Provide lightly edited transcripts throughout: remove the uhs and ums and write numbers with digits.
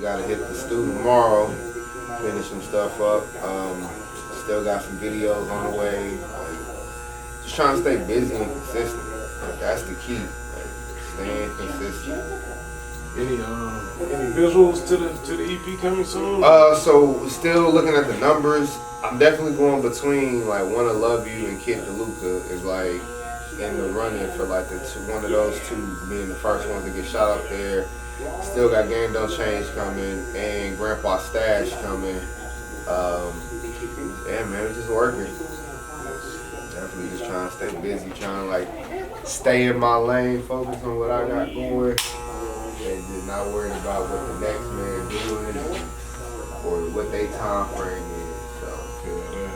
gotta hit the studio tomorrow, finish some stuff up. Still got some videos on the way. Just trying to stay busy and consistent. That's the key. Staying consistent. Any visuals to the EP coming soon? So still looking at the numbers. I'm definitely going between like Wanna Love You and Kid DeLuca is like in the running for like one of those two being the first ones to get shot up there. Still got Game Don't Change coming and Grandpa Stash coming. Yeah, man, we just working. Definitely just trying to stay busy, trying to like stay in my lane, focus on what I got going, and just not worrying about what the next man doing or what they time frame is. So, yeah.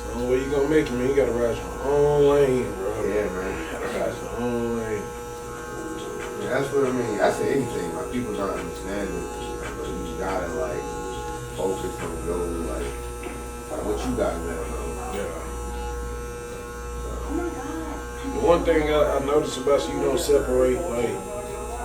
So what you gonna make it, man? You gotta ride your own lane, bro. Yeah, man. You gotta ride your own lane. Yeah, that's what I mean. I say anything. Like people don't understand it, but you gotta like focus on goals, like what you got going on. Yeah. The one thing I noticed about you don't separate like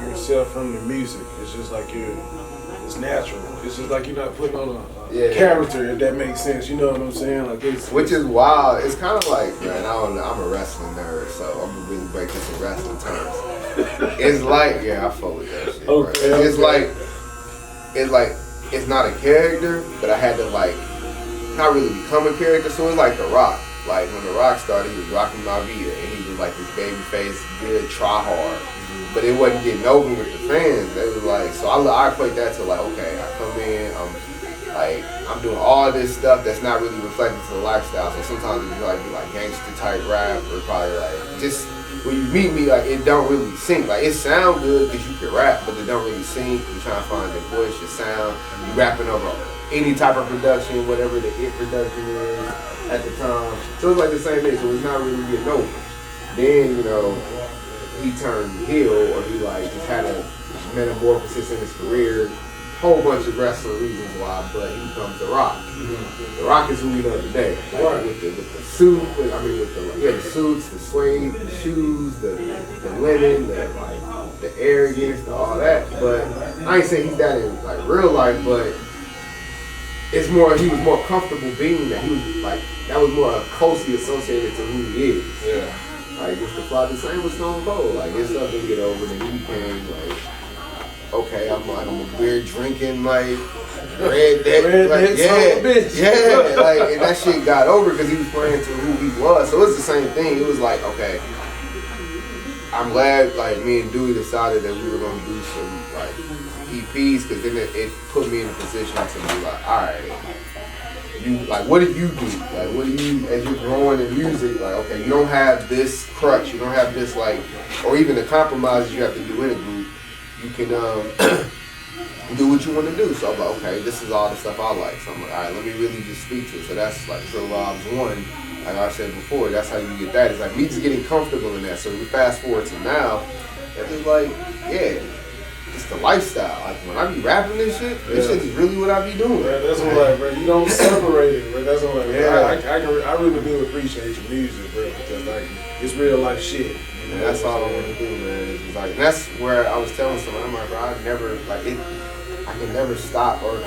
yourself from the music. It's just like it's natural. It's just like you're not putting on a character, if that makes sense. You know what I'm saying? Like which is wild. It's kind of like, man, I don't know. I'm a wrestling nerd, so I'm gonna really break this in wrestling terms. It's like, yeah, I fuck with that shit. Okay, right? It's like it's not a character, but I had to like not really become a character. So it's like The Rock. Like when The Rock started, he was rocking my Vida, and he was like this baby face, good, try hard. But it wasn't getting over with the fans. They was like, so I equate that to like, okay, I come in, I'm doing all this stuff that's not really reflected to the lifestyle. So sometimes it be like gangster type rap, or probably like just when you meet me, like it don't really sing. Like it sound good because you can rap, but it don't really sing. You trying to find your voice, your sound. You rapping over any type of production, whatever the hit production is at the time. So it's like the same thing. So it's not really getting over. Then he turned heel, or he like just had a metamorphosis in his career. Whole bunch of wrestling reasons why, but he becomes The Rock. Mm-hmm. The Rock is who we know today. Like, right. With the suit, the suits, the suede, the shoes, the linen, the arrogance, all that. But I ain't saying he's that in like real life, but it's more, he was more comfortable being that. He was like, that was more closely associated to who he is. Yeah. Like, it's the same with Stone Cold. Like, his stuff didn't get over, then he became like, okay, I'm a beer drinking, like, redneck, like, yeah, like, and that shit got over because he was playing to who he was. So it's the same thing. It was like, okay, I'm glad, like, me and Dewey decided that we were gonna do some like EPs, because then it put me in a position to be like, all right, you like, what do you do? Like, what do you, as you're growing in music, like, okay, you don't have this crutch, you don't have this, like, or even the compromises you have to do in a group. You can do what you want to do. So I'm like, okay, this is all the stuff I like. So I'm like, all right, let me really just speak to it. So that's like Trill Vibes 1. Like I said before, that's how you get that. It's like me just getting comfortable in that. So we fast forward to now, it's like, yeah, it's the lifestyle. Like when I be rapping this shit is really what I be doing. Yeah, that's what like, bro. You don't separate it, bro. That's what like, I really do appreciate your music, bro, because like it's real life shit. And that's all I want to do, man. It's just like, and that's where I was telling someone, I'm like, bro, I can never stop or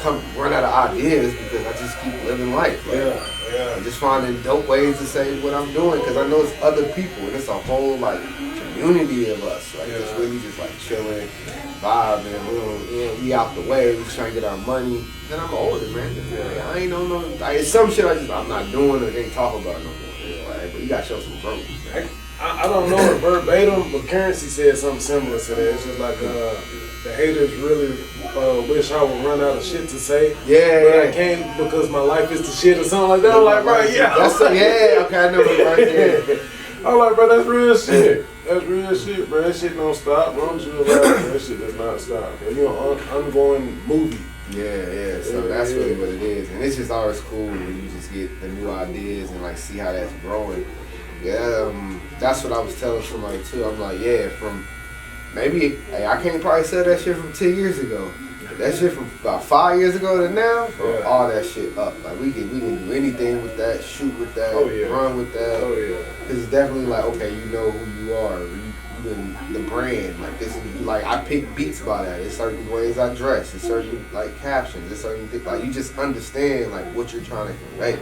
run out of ideas because I just keep living life. Like, and just finding dope ways to say what I'm doing, because I know it's other people and it's a whole like community of us. Like it's really just like chilling, vibing, we out the way, we trying to get our money. Then I'm older, man. Like, I ain't know no, like, it's some shit I'm not doing or ain't talk about no more. Like, but you gotta show some growth. I don't know it verbatim, but Currency said something similar to that. It's just like the haters really wish I would run out of shit to say. Yeah, but I can't because my life is the shit or something like that. I'm like, bro, okay, I know it right there. I'm like, bro, that's real shit. That's real shit, bro. That shit don't stop. Bro, that shit does not stop. Bro. You know, ongoing movie. Yeah. So that's really what it is, and it's just always cool when you just get the new ideas and like see how that's growing. Yeah, that's what I was telling somebody too. I'm like, from maybe, I can't probably sell that shit from 10 years ago. That shit from about 5 years ago to now, all that shit up. Like we can do anything with that, shoot with that, run with that. Oh yeah. Cause it's definitely like, okay, you know who you are. You keeping the brand. Like this is like I pick beats by that. It's certain ways I dress. It's certain like captions. It's certain things. Like you just understand like what you're trying to convey.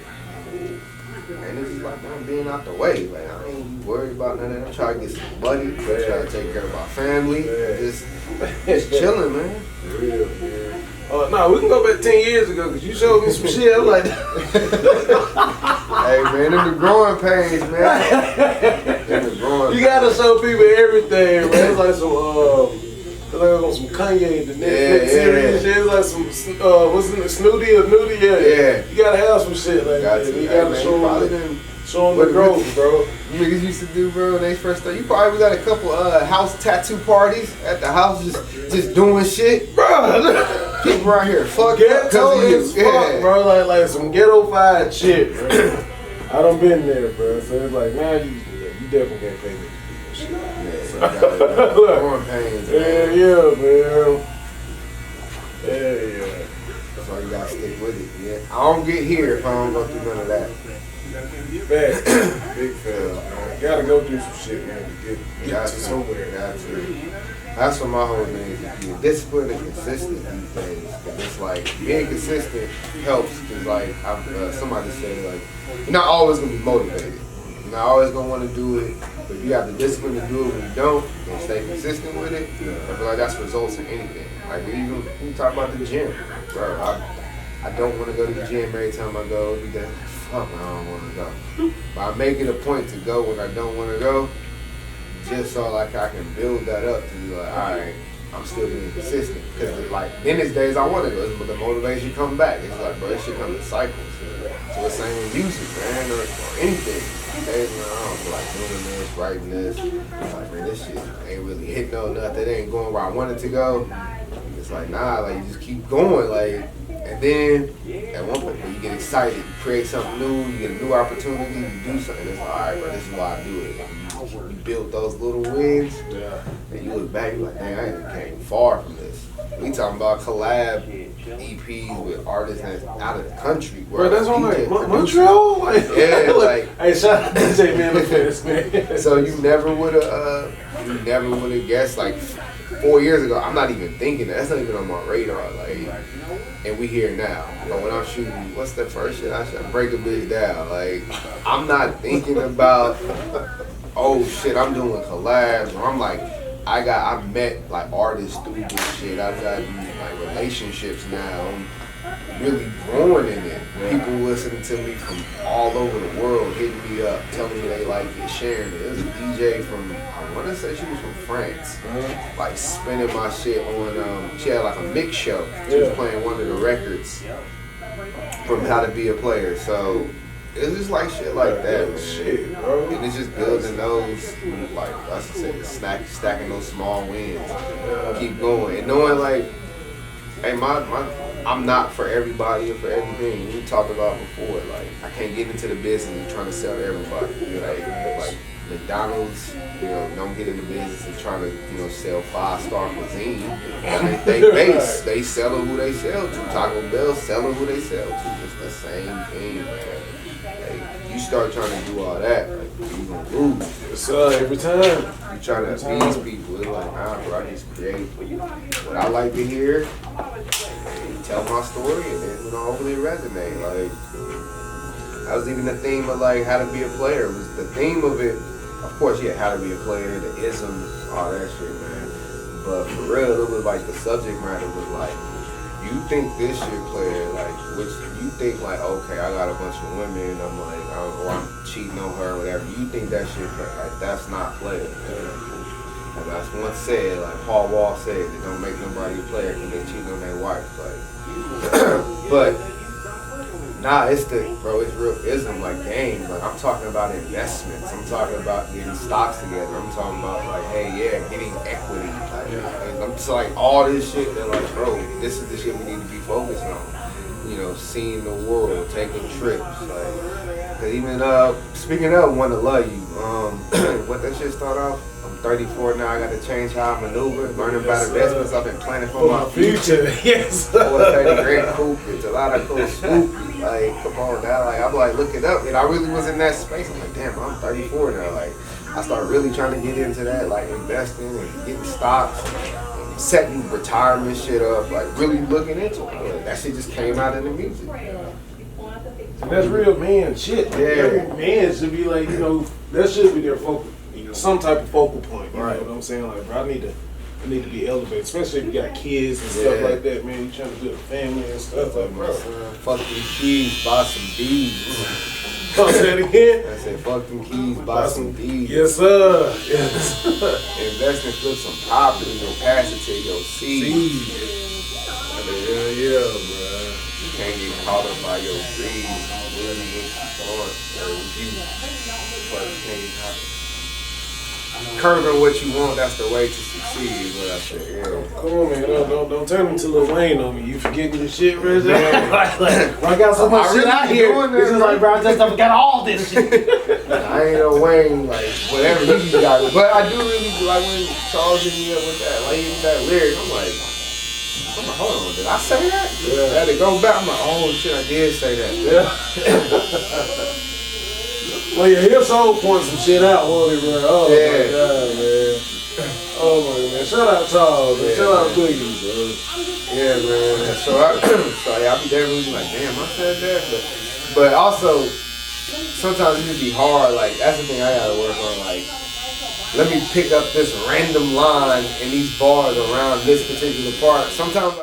And it's just like I'm being out the way. Like I ain't worried about none of that. I'm trying to get some money. I'm trying to take care of my family. Just chilling, man. For real, man. No, we can go back 10 years ago because you showed me some shit. I'm like, hey man, them the growing pains, man. Them the growing you gotta show people everything, man. It's like some Kanye, the Netflix series. Shit. It's like some what's it, Snooty or Nudie? Yeah. You gotta have some shit like that. You gotta show them the growth, bro. Niggas used to do, bro, when they first started. You probably got a couple house tattoo parties at the house, just doing shit, bro. People around here, fuck ghetto as fuck, bro. Like some ghetto-fied shit, bro. I done been there, bro. So it's like, man, you definitely can't pay me for shit. Yeah. So you gotta stick with it. Yeah, I don't get here if I don't go through none of that. Big fail, man. Gotta go through some shit, man, to get to somewhere. Got to. That's what my whole thing is. Being disciplined and consistent these days. Cause it's like being consistent helps. Cause like somebody said, like you're not always gonna be motivated. You're not always gonna want to do it. But if you have the discipline to do it when you don't, and stay consistent with it, I feel like that's results in anything. Like even when you talk about the gym, bro. I don't want to go to the gym every time I go. Fuck, I don't want to go. But I make it a point to go when I don't want to go, just so like I can build that up to be like, all right, I'm still being consistent. Because like then there's days I want to go, but the motivation come back. It's like, bro, this shit comes in cycles. So it's same with music, man, or anything. Days when I don't feel like doing this, writing this. Like, man, this shit ain't really hitting on nothing. It ain't going where I want it to go. It's like, nah, like you just keep going, like. And then at one point you get excited, you create something new, you get a new opportunity, you do something. It's like, all right, bro, this is why I do it. You build those little wins, and you look back, you're like, dang, I ain't came far from this. We talking about collab EPs with artists that's out of the country. Bro, that's on like Montreal? Like, yeah, like. Hey, shout out to DJ Manifest, man. So you never would have guessed, like 4 years ago, I'm not even thinking that. That's not even on my radar. Like, and we here now. But when I'm shooting, what's the first shit I should break a bitch down? Like, I'm not thinking about, oh shit, I'm doing collabs. Or I'm like, I met like artists through this shit. I've got like relationships now. I'm really growing in it. People listening to me from all over the world, hitting me up, telling me they like it, sharing it. There's a DJ from, I want to say she was from France, like spinning my shit on, she had like a mix show. She was playing one of the records from How to Be a Player. So it's just like shit like that, man. Shit, bro. And it's just building those, like, let's say, stacking those small wins. Keep going. And knowing, like, hey, I'm not for everybody or for everything. We talked about before, like, I can't get into the business of trying to sell to everybody. Like McDonald's, don't get in the business of trying to, sell 5-star cuisine. And they sell who they sell to. Taco Bell selling who they sell to. It's the same thing, man. Like, you start trying to do all that, like, you gonna lose. It's every time. You trying to appease people. It's like, nah, bro, I just create what I like to hear, and tell my story, and then hopefully it resonate. Like, that was even the theme of like How to Be a Player. It was the theme of it. Of course, How to Be a Player, the isms, all that shit, man. But for real, it was like the subject matter was like, you think this shit player, like, which you think like, okay, I got a bunch of women, I'm like, or I'm cheating on her, or whatever. You think that shit, like, that's not player. And that's once said, like Paul Wall said, it don't make nobody a player because they cheat on their wife. Like, but nah, it's real ism, like games. Like, I'm talking about investments. I'm talking about getting stocks together. I'm talking about like, hey, getting equity. Like, I'm just like all this shit that like, bro, this is the shit we need to be focused on. Seeing the world, taking trips. Like, cause even speaking of Wanna Love You, what that shit start off? I'm 34 now. I got to change how I maneuver, learning about investments. I've been planning for my future. Yes. 430 grand coupe, it's a lot of cool scoop. Like, come on now. Like, I'm like looking up, and I really was in that space. I'm like, damn, I'm 34 now. Like, I started really trying to get into that, like investing and getting stocks, and setting retirement shit up, like really looking into it. Like, that shit just came out in the music. And that's real man shit. Like, every man should be like, you know, that should be their focal, you know, some type of focal point. You know what I'm saying? Like, bro, I need to be elevated, especially if you got kids and stuff like that, man. You trying to build a family and stuff, like, bro. Fuck them keys, buy some beads. Come say it again. I said, fuck them keys, buy some beads. Yes, sir. Yes. Invest and flip some property and pass it to your seed. Yeah, bro. You can't get caught up by your greed. Really what you want. Curving what you want, that's the way to succeed. What I said, Come on, man. Don't turn into Lil Wayne on me. You forgetting your shit, bro? like, I got so much shit out here. It's just like, bro, I just forgot all this shit. I ain't no Wayne, like, whatever you got. But I do really, like, when Charles hit me up with that, like, that lyric, I'm like, hold on, did I say that? Yeah. I had to go back. I'm like, oh shit, I did say that. Yeah. Well, yeah, he'll soul point some shit out, won't he, bro? Oh, my God, man. Oh, my man. Shout out Charles, man. Shout out Twiggy, bro. Yeah, man. So I be definitely like, damn, I said that. But also, sometimes it just be hard. Like, that's the thing I gotta work on. Like, let me pick up this random line and these bars around this particular part. Sometimes